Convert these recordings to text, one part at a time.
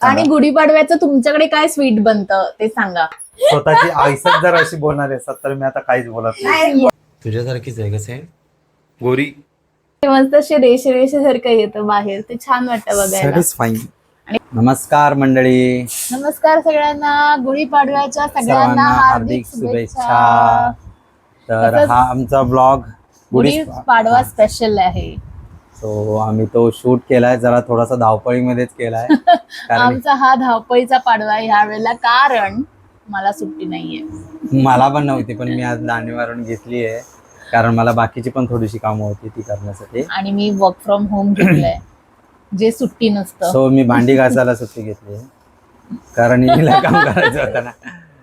आणि गुढीपाडव्याचं तुमच्याकडे काय स्वीट बनतं ते सांगा. स्वतःची आईसच जर अशी बोलणार आहे तर मी आता काहीच बोलत नाही. तुझ्यासारखीच आहे कसे गोरी मस्त असे रेषेसारखं येतं बाहेर, ते छान वाटतं बघायला. सॅटिस्फाईंग. नमस्कार मंडळी, नमस्कार सगळ्यांना, गुढीपाडव्याच्या सगळ्यांना हार्दिक शुभेच्छा. तर तसंच हा आमचा ब्लॉग गुढीपाडवा स्पेशल आहे. सो आम्ही तो शूट केलाय, जरा थोडासा धावपळीमध्येच केलाय कारण आमचा हा धावपळीचा पाडवा आहे ह्या वेळेला, कारण मला सुट्टी नाहीये. मला पण नव्हती, पण मी आज दांडीवरून घेतली आहे कारण मला बाकीची पण थोडीशी कामं होती ती करण्यासाठी. आणि मी वर्क फ्रॉम होम घेतलंय, जे सुट्टी नसतं. सो मी भांडी घासायला सुट्टी घेतली कारण हिला काम करायचं होतं ना.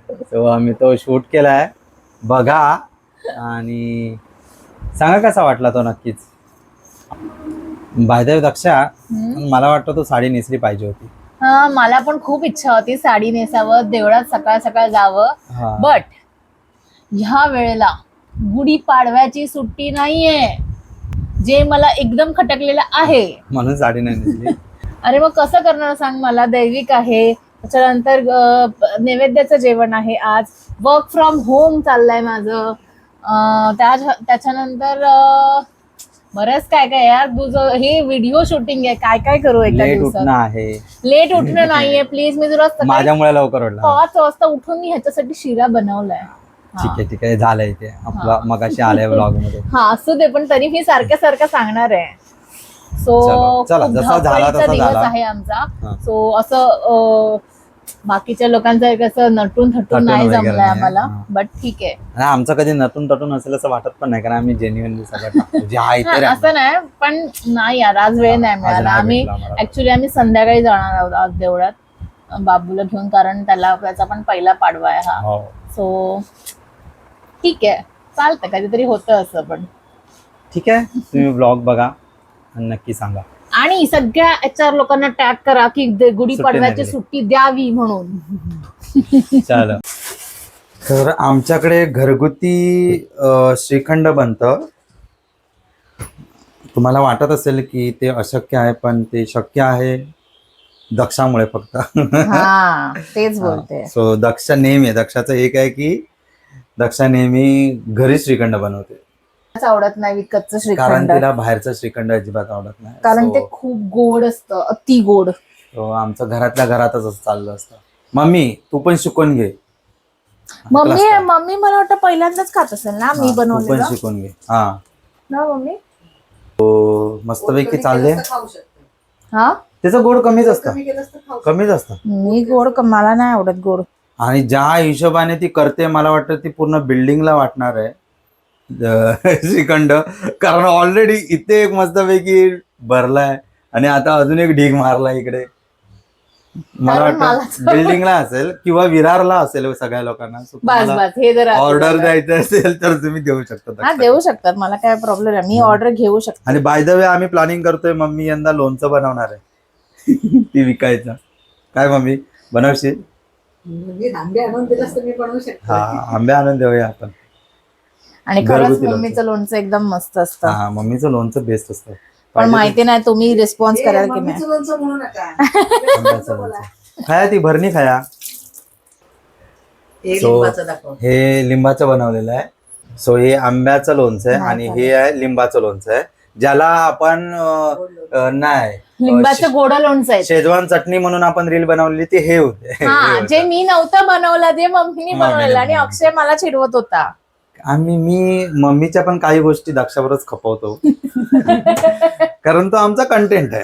सो आम्ही तो शूट केलाय, बघा आणि सांगा कसा वाटला तो नक्कीच. बाय द वे दक्षा, मला वाटतं तो साडी नेसली पाहिजे होती. हा, मला पण खूप इच्छा होती साडी नेसावं, देवळात सकाळ सकाळ जावं, बट ह्या वेळेला गुढीपाडव्याची सुट्टी नाहीये, जे मला एकदम खटकलेलं आहे, म्हणून साडी नाही नेसली. अरे मग कसं करणार सांग. मला दैविक आहे, त्याच्यानंतर नैवेद्याचं जेवण आहे, आज वर्क फ्रॉम होम चाललंय माझं, त्याच्यानंतर बरंच काय काय यार, तुझं हे व्हिडिओ शूटिंग आहे, काय काय करू एका लेट दिवसात. उठणं आहे, लेट उठणं नाहीये प्लीज. मी तुला सकाळी माझ्यामुळे लवकर उठला. 5 वाजता उठून मी ह्याच्यासाठी शिरा बनवलाय. ठीक आहे झालंय ते आपला मगाशी आलाय ब्लॉग मध्ये. हा असू दे, पण तरी मी सारखं सांगणार आहे. सो चला, जसा झाला तसा दिवस झाला आहे आमचा. सो असं बाकीच्या लोकांचं कसं नटून थटून नाही जमलंय आम्हाला, बट ठीक आहे. आमचं कधी नटून तटून असेल असं वाटत पण नाही, कारण आम्ही जेन्युइनली सगळं टाकतो जे आहे ते. असं नाही, पण नाही यार, आज वेळ नाही मिळाला. आम्ही संध्याकाळी जाणार आहोत आज देवळात बाबूला घेऊन, कारण त्याचा पण पहिला पाडवा आहे हा. सो ठीक आहे, चालतं, कधीतरी होतं असं. पण ठीक आहे, तुम्ही ब्लॉग बघा आणि नक्की सांगा. आणि सगळ्या HR लोकांना टॅग करा की गुढीपाडव्याची सुट्टी द्यावी म्हणून. चालेल. तर आमच्याकडे घरगुती श्रीखंड बनतं. तुम्हाला वाटत असेल की ते अशक्य आहे, पण ते शक्य आहे दक्षामुळे फक्त. हा, तेच बोलते. सो दक्षाचं एक आहे की दक्षा नेहमी घरी श्रीखंड बनवते. आवडत नाही विकतचं कारण श्रीखंड, तिला बाहेरचं श्रीखंड अजिबात आवडत नाही, कारण ते खूप गोड असतं, अति गोड. आमचं घरातल्या घरातच असं चाललं असतं. मम्मी तू पण शिकून घे. मम्मी मला वाटतं पहिल्यांदाच खात असेल ना मी तू पण बनवलेलं शिकून घे. हा ना मम्मी. मस्तपैकी चालले. हा, त्याचं गोड कमीच असतं. मी गोड मला नाही आवडत गोड. आणि ज्या हिशोबाने ती करते, मला वाटतं ती पूर्ण बिल्डिंगला वाटणार आहे श्रीखंड, कारण ऑलरेडी इथे एक मस्तपैकी भरलाय आणि आता अजून एक ढीग मारलाय इकडे. मला वाटतं बिल्डिंगला असेल किंवा विरारला असेल सगळ्या लोकांना. हे जर ऑर्डर द्यायचं असेल तर तुम्ही देऊ शकता. हा, देऊ शकतात, मला काय प्रॉब्लेम आहे, मी ऑर्डर घेऊ शकते. आणि बाय द वे आम्ही प्लॅनिंग करतोय, मम्मी यंदा लोणचं बनवणार आहे ती विकायचं. काय मम्मी बनवशील? आंबे आणून दिलास तर मी बनवू शकते. हा, आंबे आणून देऊया आपण. आणि खरंच मम्मीचं लोणचं एकदम मस्त असतं. हा, मम्मीचं लोणचं बेस्ट असतं. पण माहिती नाही तुम्ही रिस्पॉन्स कराल की नाही. मम्मीचं लोणचं म्हणू नका. खाया ती भरणी खाया. हे लिंबाचं बनवलेलं आहे. सो हे आंब्याचं लोणचं आहे आणि हे आहे लिंबाचं लोणचं आहे, ज्याला आपण नाही लिंबाचं गोड लोणचं आहे. शेजवान चटणी म्हणून आपण रील बनवलेली ती हे होते. जे मी नव्हतं बनवलं, ते मम्मीने बनवलेलं, आणि अक्षय मला चिडवत होता. मी मम्मीच्या पण काही गोष्टी दक्षावरच खपवतो कारण तो आमचा कंटेंट आहे.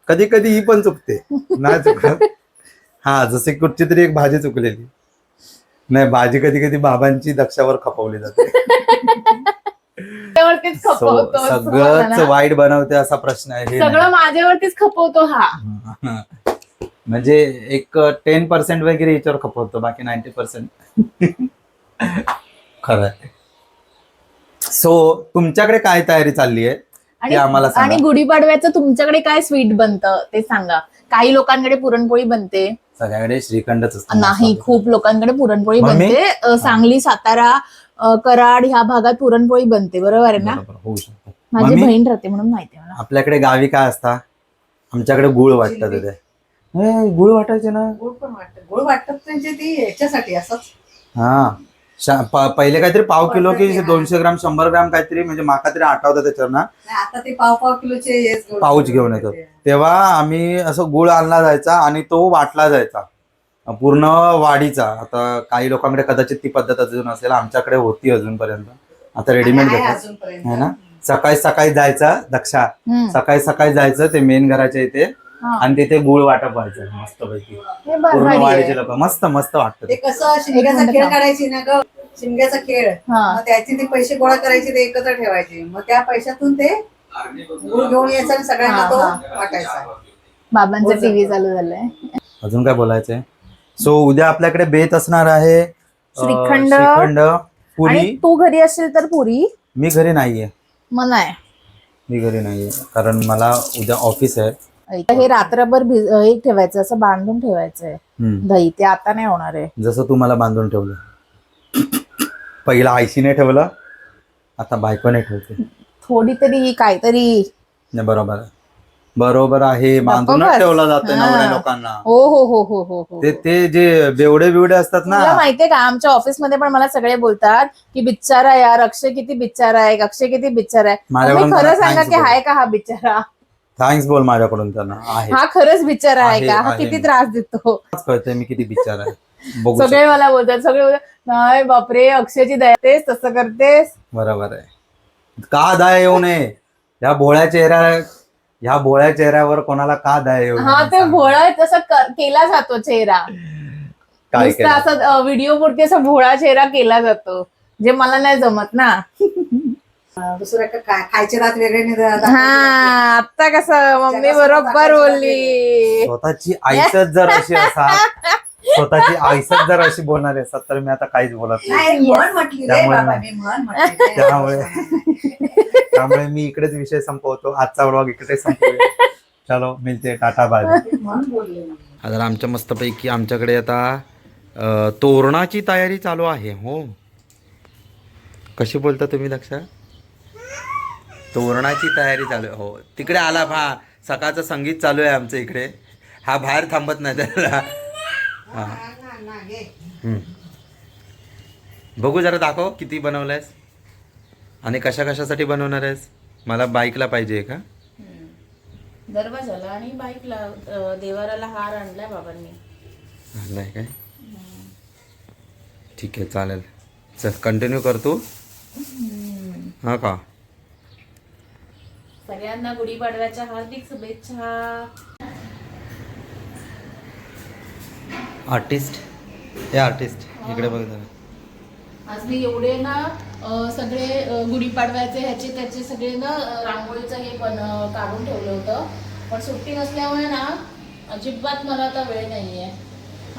कधी कधी ही पण चुकते, नाही चुकत. हा, जसे कुठची तरी एक भाजी चुकलेली नाही, भाजी कधी कधी बाबांची दक्षावर खपवली जाते. सगळंच वाईट बनवते असा प्रश्न आहे. सगळं माझ्यावरतीच खपवतो हा. म्हणजे एक 10% वगैरे याच्यावर खपवतो, बाकी 90% खरं आहे. सो तुमच्याकडे काय तयारी चालली आहे ते आम्हाला सांगा. आणि गुढीपाडव्याचं तुमच्याकडे काय स्वीट बनतं ते सांगा. काही लोकांकडे पुरणपोळी बनते, सगळ्याकडे श्रीखंडच असतं. नाही, खूप लोकांकडे पुरणपोळी बनते. सांगली, सातारा, कराड ह्या भागात पुरणपोळी बनते, बरोबर आहे ना? होऊ शकतं. माझी बहीण राहते म्हणून माहिती आहे मला. आपल्याकडे गावी काय असतं, आमच्याकडे गुळ वाटतं तिथे. हे गुळ वाटायचे ना. गोड पण वाटत, गोड वाटत म्हणजे ती याच्यासाठी असंच. हा पहिले काहीतरी पाव किलो की पद्धती, हा. 200 ग्राम 100 ग्राम काहीतरी, म्हणजे माका तरी आठवतं त्याच्यावर ना. नाही, आता ते पाव किलोचे हेच गोड पाऊच घेऊन येतो. ते. तेव्हा आम्ही असं गुळ आणला जायचा आणि तो वाटला जायचा पूर्ण वाडीचा. आता काही लोकांकडे कदाचित ती पद्धत अजून असेल, आमच्याकडे होती अजूनपर्यंत. आता रेडीमेड आहे घेतात अजूनपर्यंत. है ना. सकाळी सकाळी जायचं दक्षा, हम्म. सकाळी सकाळी जायचं ते मेन घराच्या इथे हा. आणि तिथे गुळ वाटप व्हायचं मस्त पैकी. हे पूर्ण भारी वाडीचे आहे. लोक मस्त मस्त वाटतं ते ते. कसं शिमग्याचा मिनिट खेळ थांब. काढायची ना ग, शिमग्याचा खेळ. हा. मग त्याचे ते पैसे गोळा करायचे, ते एकत्र ठेवायचे, मग त्या पैशातून ते गुळ घेऊन यायचा आणि सगळ्यांना हा, तो हा. वाटायचा. बाबांचं टीव्ही चालू झालंय. अजून काय बोलायचंय. सो उद्या आपल्याकडे बेत असणार आहे श्रीखंड. श्रीखंड, पुरी. आणि तू घरी असशील तर पुरी. मी घरी नाहीये, मग नाही. मी घरी नाहीये कारण मला उद्या ऑफिस आहे. हे रात्रभर हे ठेवायचं, असं बांधून ठेवायचंय हम्म. दही. ते आता नाही होणार आहे. जसं तू मला बांधून ठेवलं. पहिला आयशीने ठेवलं, आता बायकोने ठेवते. थोडी तरी काहीतरी. नाही बरोबर आहे, बरोबर आहे. बांधूनच बस. ठेवलं जातं हा. नवऱ्या लोकांना. हो हो हो हो हो हो. ते जे बेवडे बिवडे असतात ना. तुला माहितीये का, आमच्या ऑफिसमध्ये पण मला सगळे बोलतात की बिचारा यार, अक्षय किती बिचारा आहे, अक्षय किती बिचारा आहे. माझ्याकडून मी खरं त्यांना सांगा thanks की बोल. हाय का हा बिचारा? थँक्स बोल माझ्याकडून त्यांना. आहे हा खरंच बिचारा आहे आहे, का? हा आहे. किती त्रास देतो. कळतंय मी किती बिचार आहे. बघू सगळे मला बोलतात, सगळे बोलतात नाही बापरे, अक्षयची दया तेच तसं करतेस. बरोबर आहे. का दया येऊ नये ह्या भोळ्या चेहऱ्यावर कोणाला का दया येऊ नये? हा, ते भोळा तसं केला जातो चेहरा. काय नुसतं केलं? असं व्हिडिओ पुरती असा भोळा चेहरा केला जातो, जे मला नाही जमत ना. दुसऱ्या खायचे रात वेगळे नाही हा, आता कसं मम्मी बरोबर बोलली. स्वतःची आईसच जर अशी स्वतःची आईसच जर अशी बोलणारी असतात तर मी आता काहीच बोलत नाही. नाही, म्हण म्हटली रे त्यामुळे बाबा, नाही. मी म्हण म्हटली. त्यामुळे मी इकडेच विषय संपवतो. आजचा व्लॉग इकडेच संपवूया. चलो मिळते, टाटा बाय. म्हण बोलले ना. आता आमच्या मस्तपैकी आमच्याकडे आता तोरणाची तयारी चालू आहे. हो, कशी बोलता तुम्ही दक्षा? तोरणाची तयारी चालू आहे. हो, तिकडे आला भा. सकाळचं संगीत चालू आहे आमचं इकडे. हा बाहेर थांबत नाही त्याला. हा. बघू जरा दाखव किती बनवलंयस आणि कशा कशासाठी बनवणार आहेस. मला बाईकला पाहिजे का? दरवाजाला आणि बाईकला, देवाराला हार आणलाय बाबांनी. नाही काय? ठीक आहे, चालेल. चल कंटिन्यू करतो. हा का? सगळ्यांना गुढीपाडव्याच्या हार्दिक शुभेच्छा. आर्टिस्ट, हे आर्टिस्ट इकडे बघ जरा. आज मी एवढे ना सगळे गुढीपाडव्याचे ह्याचे त्याचे सगळे ना रांगोळीचं हे पण काढून ठेवलं होतं, पण सुट्टी नसल्यामुळे ना अजिबात मला आता वेळ नाहीये.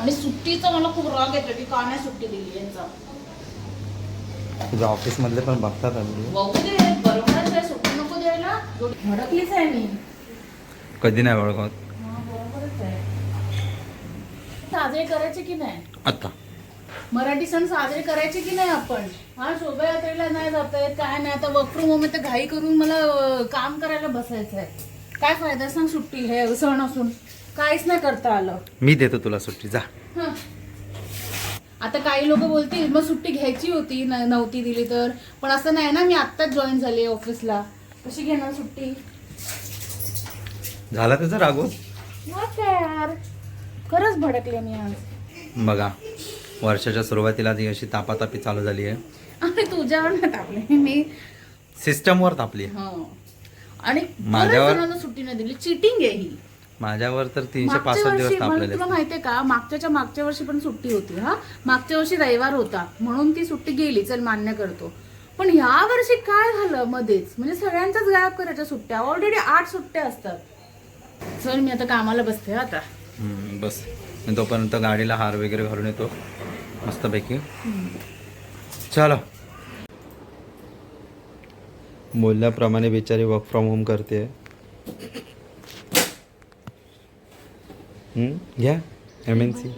आणि सुट्टीचा मला खूप राग येतो की का नाही सुट्टी दिली यांचा. तुझ्या ऑफिस मधले पण बघतात बघू दे, बरोबरच आहे, सुट्टी नको द्यायला. भडकलीच आहे मी. कधी नाही बघत. बरोबरच आहे. साजरे करायचे की नाही आता मराठी सण साजरे करायचे की नाही आपण? हा, शोभायात्रेला नाही जात आहे, काय नाही. आता वर्क फ्रॉम होम आहे, तर घाई करून मला काम करायला बसायचं आहे. काय फायदा सांग, सुट्टी हे सण असून काहीच नाही करता आलं. मी देतो तुला सुट्टी, जा. हं. आता काही लोक बोलतील मग सुट्टी घ्यायची होती, नव्हती दिली तर. पण असं नाही ना, मी आत्ताच जॉईन झाली ऑफिसला, कशी घेणार सुट्टी? झाला तुझा रागो? नाही काय यार, खरंच भडकले मी आज. बघा, वर्षाच्या सुरुवातीला ती अशी तापातापी चालू झाली आहे. आणि तुझ्यावर नाही टाकले मी. सिस्टमवर तापली आहे. हो. आणि माझ्यावर- जणांना सुट्टी नाही दिली, चिटिंग आहे ही. माझ्यावर तर मागच्या 365 दिवस वर्षी तापलेले. तुला माहितीये का, मागच्या वर्षी पण सुट्टी होती. हा, मागच्या वर्षी रविवार होता म्हणून ती सुट्टी गेली, चल मान्य करतो. पण ह्या वर्षी काय झालं मध्येच, म्हणजे सगळ्यांचाच गायब करायच्या सुट्ट्या. ऑलरेडी 8 सुट्ट्या असतात. चल मी आता कामाला बसते आता. बस मी तोपर्यंत गाडीला हार वगैरे घालून येतो मस्तपैकी. चलो. बोलल्याप्रमाणे बिचारी वर्क फ्रॉम होम करते. घ्या MNC.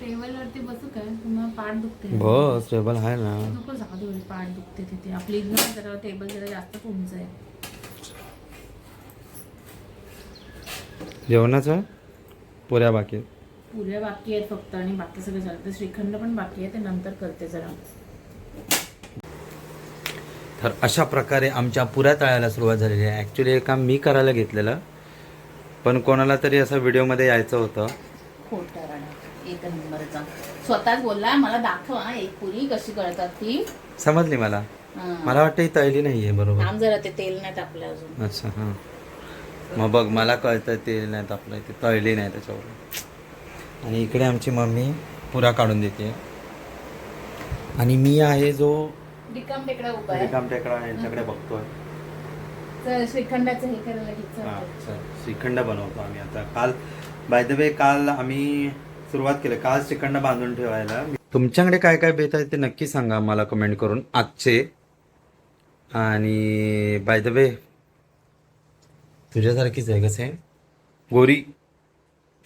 टेबलवरती बसू काय, तुम्हाला पाठ दुखते. बस टेबल आहे ना. नको, जाऊ दे, पाठ दुखते तिथे. आपली जरा टेबल जरा जास्त उंच आहे. जेवणाचं पुऱ्या बाकी आहेत. पुऱ्या बाकी आहेत फक्त आणि बाकी सगळं झालं. तर श्रीखंड पण बाकी आहे, ते नंतर करते जरा. तर अशा प्रकारे आमच्या पुऱ्या तळायला सुरुवात झालेली आहे. ॲक्च्युली हे काम मी करायला घेतलेलं, पण कोणाला तरी असं व्हिडिओमध्ये यायचं होतं. खोटा राणा एक नंबरचा. स्वतःच बोलला मला दाखव हा एक पुरी कशी करतात ती. समजली मला. हा. मला वाटतं ही तळली नाही आहे बरोबर. थांब जरा, ते तेल नाही टाकलं अजून. अच्छा हां, मग बघ मला कळतं तेल नाही तापलं, ते तळली नाही त्याच्यावर. आणि इकडे आमची मम्मी पुरा काढून देते आणि मी आहे जो रिकाम टेकडा उभा आहे. रिकाम टेकडा यांच्याकडे बघतोय. तर श्रीखंडाचं हे करायला घ्यायचं. हां चल, श्रीखंड बनवतो आम्ही आता. काल बाय द वे काल आम्ही सुरुवात केली, काल श्रीखंड बांधून ठेवायला. तुमच्याकडे काय काय बेत आहे ते नक्की सांगा मला कमेंट करून आजचे. आणि बाय द वे तुझ्यासारखीच आहे कसे गोरी,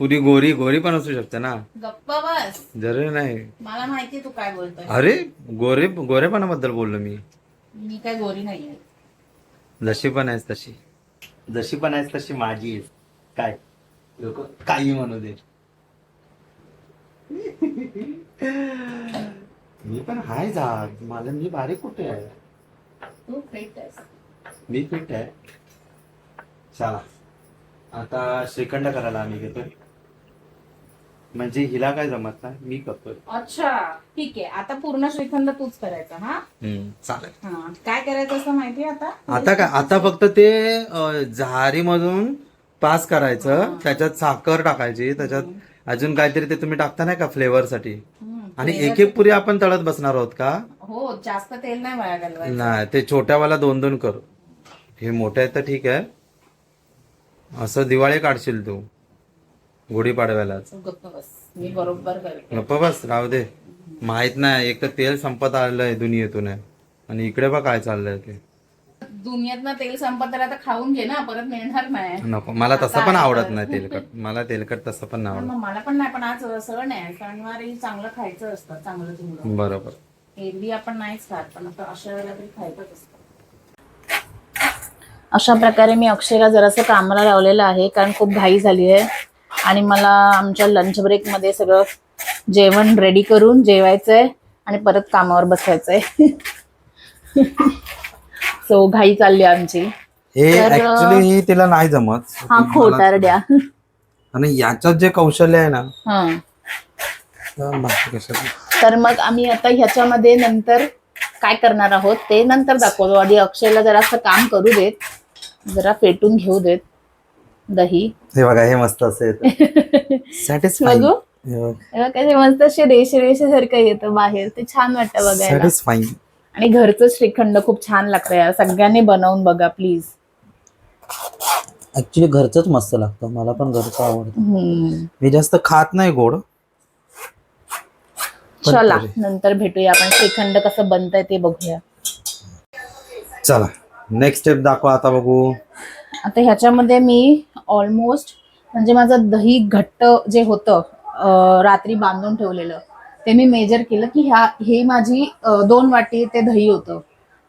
पुरी गोरी गोरी पण असू शकते ना. गप्पा बस, जरूर नाही. मला माहिती तू काय बोलतोय. अरे गोरेपणाबद्दल बोललो मी. मी काय गोरी नाहीये. जशी पण आहेस तशी, जशी पण आहेस तशी माझी आहेस. काय लोक काही म्हणू दे. मी पण हाय जात मला, मी बारीक कुठे आहे. तू फिट आहेस. मी फिट आहे. चला आता श्रीखंड करायला आम्ही घेतोय. म्हणजे हिला काय जमत नाही, मी करतोय. अच्छा ठीक आहे. आता पूर्ण श्रीखंड तूच करायचा. हा चालेल. हा काय करायचं असं माहितीये आता. आता काय, आता फक्त ते झारी मधून पास करायचं, त्याच्यात साखर टाकायची, त्याच्यात अजून काहीतरी ते तुम्ही टाकता नाही का फ्लेवर साठी. आणि एक एक पुरी आपण तळत बसणार आहोत का. हो, जास्त तेल नाही वाया घालवायचं. नाही, ते छोट्यावाला 2-2 करू. हे मोठे आहे तर ठीक आहे. असं दिवाळी काढशील तू गुढीपाडव्यालाच. गप्प बस, मी बरोबर करते. गप्प बस, राहू दे. माहित नाही, एक तर तेल संपत आलंय दुनियेतून आहे आणि इकडे बघ काय चाललंय ते. दुनियातनं तेल संपत आलं तर खाऊन घे ना, परत मिळणार नाही. नको, मला तसं पण आवडत नाही तेलकट. मला तेलकट तसं पण नाही आवडत. मग मला पण नाही, पण आज सण आहे. सणवारी चांगलं खायचं असतं, चांगलं चांगलं. बरोबर. एरवी आपण नाहीच खात, पण आता अशा वेळेला तरी खायचंच असतं. अशा प्रकारे मी अक्षयला जरासं कामाला लावलेलं आहे, कारण खूप घाई झाली आहे आणि मला आमच्या लंच ब्रेकमध्ये सगळं जेवण रेडी करून जेवायचंय आणि परत कामावर बसायचंय. सो घाई चालली आमची. हे ऍक्च्युली तिला नाही जमत. हा खोटारड्या. आणि याच्यात जे कौशल्य आहे ना, हा बाकी कशाला. तर मग आम्ही आता ह्याच्यामध्ये नंतर काय करणार आहोत ते नंतर दाखवतो. आधी अक्षयला जरासं काम करू देत, जरा फेटून घेऊ देत दही. हे बघा, हे मस्त असेल. सॅटिस्फाईंग. बघू काय मस्त असे रेषेसारखं येतं बाहेर, ते छान वाटतं बघायला. सॅटिस्फाईंग. आणि घरचं श्रीखंड खूप छान लागतं यार, सगळ्यांनी बनवून बघा प्लीज. ऍक्च्युली घरचंच मस्त लागतं, मला पण घरचं आवडतं. मी जास्त खात नाही गोड. चला नंतर भेटूया, आपण श्रीखंड कसं बनतंय ते बघूया. चला नेक्स्ट स्टेप दाखवा आता, बघू. आता ह्याच्यामध्ये मी ऑलमोस्ट म्हणजे माझं दही घट्ट जे होतं रात्री बांधून ठेवलेलं, ते मी मेजर केलं की हे माझी 2 वाटी ते दही होतं.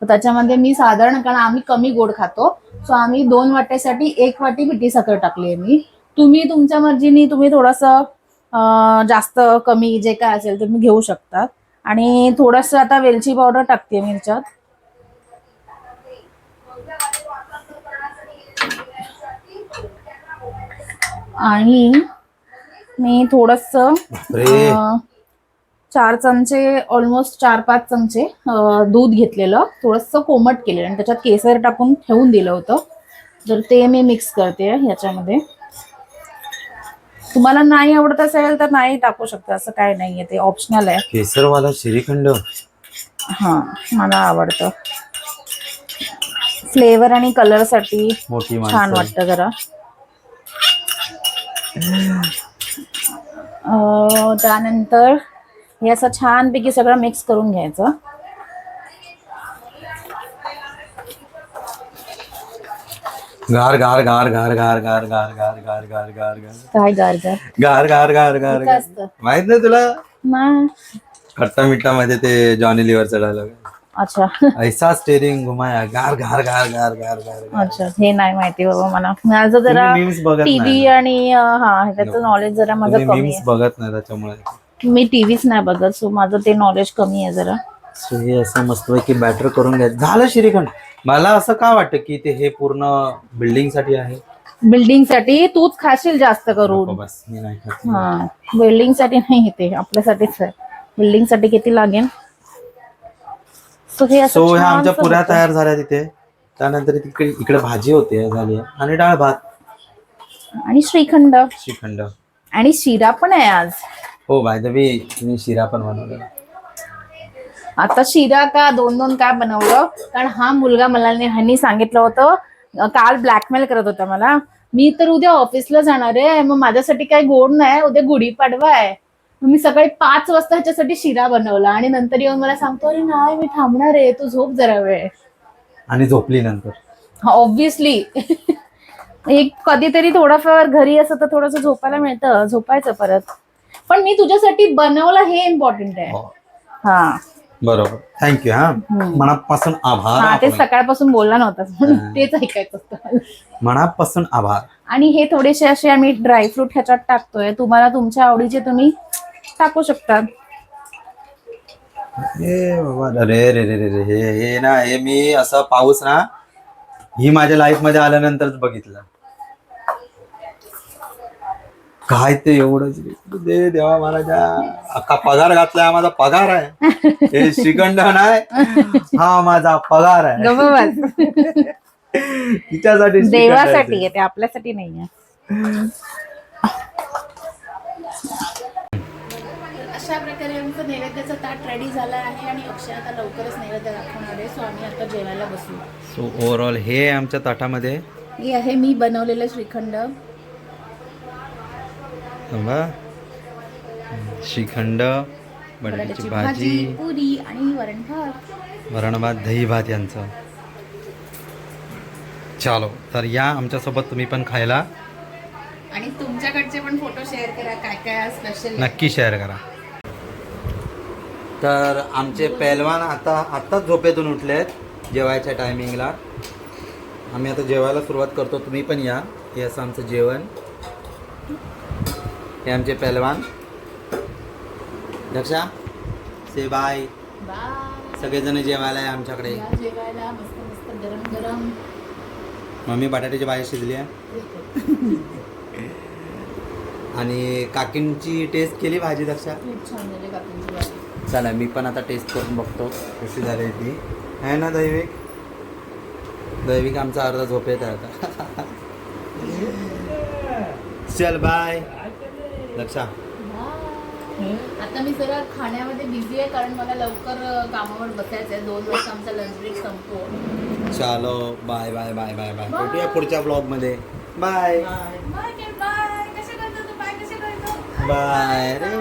तर त्याच्यामध्ये मी साधारण, कारण आम्ही कमी गोड खातो, सो आम्ही 2 वाट्यासाठी 1 वाटी पिठी साखर टाकली आहे मी. तुम्ही तुमच्या मर्जीने तुम्ही थोडंसं जास्त कमी जे काय असेल ते तुम्ही घेऊ शकता. आणि थोडंसं आता वेलची पावडर टाकते मी ह्याच्यात. आणि मी थोडंसं 4 चमचे, ऑलमोस्ट 4-5 चमचे दूध घेतलेलं, थोडंसं कोमट केलेलं आणि त्याच्यात केसर टाकून ठेवून दिलं होतं. तर ते मी मिक्स करते ह्याच्यामध्ये. तुम्हाला नाही आवडत असेल तर नाही टाकू शकता, असं काय नाहीये, ते ऑप्शनल आहे. केसरवाला श्रीखंड हा मला आवडतं, फ्लेवर आणि कलर साठी छान वाटतं जरा. त्यानंतर हे असं छानपैकी सगळं मिक्स करून घ्यायचं. गार गार गार गार गार गार गार गार गार गार गार गार काय गार गार गार गार गार गार गार. माहित नाही तुला? नाही. खट्टा मिठा मध्ये ते जॉनी लिव्हरचा डायलॉग. अच्छा ऐसा स्टेरिंग घुमाया गार गार गार गार गार गार गार. अच्छा, हे नाही माहिती बाबा मला. माझं जरा तुम्ही memes बघत टीव्ही नाही ना. आणि हा त्याचं नॉलेज जरा माझं तुम्ही कमी मीम्स बघत नाही त्याच्यामुळे. आहे. मी टीव्हीच नाही बघत, सो माझं ते नॉलेज कमी आहे जरा. सो हे असं मस्तपैकी बॅटर करून घ्यायचं झालं श्रीखंड. मला असं का वाटतं की ते हे पूर्ण बिल्डिंग साठी आहे. बिल्डिंग साठी तूच खाशील जास्त नको करून. बस मी नाही खात. हा, बिल्डिंग साठी नाही, ते आपल्यासाठीच आहे. बिल्डिंग साठी किती लागेल. सो हे असं सो ह्या आमच्या छानसं पुऱ्या होतं. तयार झाल्या तिथे. त्यानंतर इकडे भाजी होते झाली आणि डाळ भात आणि श्रीखंड श्रीखंड. आणि शिरा पण आहे आज. हो बाय द वे मी शिरा पण बनवलेला. आता शिरा का दोन दोन काय बनवलं, कारण हा मुलगा मला ह्यांनी सांगितलं होतं, काल ब्लॅकमेल करत होता मला. मी तर उद्या ऑफिसला जाणार आहे, मग माझ्यासाठी काही गोड नाही, उद्या गुढीपाडवा आहे. मग मी सकाळी 5 वाजता ह्याच्यासाठी शिरा बनवला आणि नंतर येऊन मला सांगतो, अरे नाही मी थांबणार आहे, तू झोप जरा वेळ. आणि झोपली नंतर ऑब्विसली. एक कधीतरी थोडंफार घरी असं तर थोडस झोपायला मिळतं, झोपायचं परत. पण मी तुझ्यासाठी बनवलं हे इम्पॉर्टंट आहे. हो. हा बरोबर. थँक्यू. हा मनापासून आभार. हा, ते आपण. सकाळपासून बोलला नव्हतास म्हणून तेच ऐकायचं होतं. मनापासून आभार. आणि हे थोडेसे असे आम्ही ड्रायफ्रूट ह्याच्यात टाकतोय, तुम्हाला तुमच्या आवडीचे तुम्ही टाकू शकता. ए बाबा रे रे रे रे रे हे ना हे मी असं पाऊस ना ही माझ्या लाईफ मध्ये आल्यानंतरच बघितलं. काय ते एवढंच दे देवा महाराजा. अख्खा पगार घातलाय, माझा पगार आहे. हे श्रीखंड नाही, हा माझा पगार आहे. तिच्यासाठी श्रीखंड आहे देवासाठी ते. आहे ते, आपल्यासाठी नाहीये. अशा प्रकारे आमचं नैवेद्याचं ताट रेडी झालं आहे आणि अक्षय आता लवकरच नैवेद्य दाखवणार आहे. सो आम्ही आता जेवायला बसू. सो ओव्हरऑल हे आमच्या ताटामध्ये हे आहे मी बनवलेलं श्रीखंड. श्रीखंड, बटाट्याची भाजी, पुरी आणि वरण भात. वरण भात, दही भात यांचं. चालो तर या आमच्यासोबत तुम्ही पण खायला. आणि तुमच्याकडचे पण फोटो शेअर करा, काय काय स्पेशल. नक्की शेअर करा. तर आमचे पहलवान आत्ताच झोपेतून उठलेत जेवायच्या टायमिंगला. आम्ही आता जेवायला सुरुवात करतो, तुम्ही पण या. हे असं आमचं जेवण. हे आमचे पहलवान. दक्षा से बाय. बाय. सगळेजण जेवायला आहे आमच्याकडे. जेवायला मस्त मस्त गरम गरम. मम्मी बटाट्याची भाजी शिजली आहे. आणि काकींची टेस्ट केली भाजी दक्षा. खूप छान झाली काकींची भाजी. चला मी पण आता टेस्ट करून बघतो कशी झाली ती. आहे ना दैविक. दैविक आमचा अर्धा झोपेत आहे आता. चल बाय लक्षा. आता मी जरा खाण्यामध्ये बिझी आहे, कारण मला लवकर कामावर बसायचं आहे. 2 वाजता आमचा लंच ब्रेक संपतो. चलो bye bye bye bye bye. भेटूया पुढच्या ब्लॉगमध्ये. Bye bye. बाय. कसे करतो तू? बाय कसे करतो? बाय रे.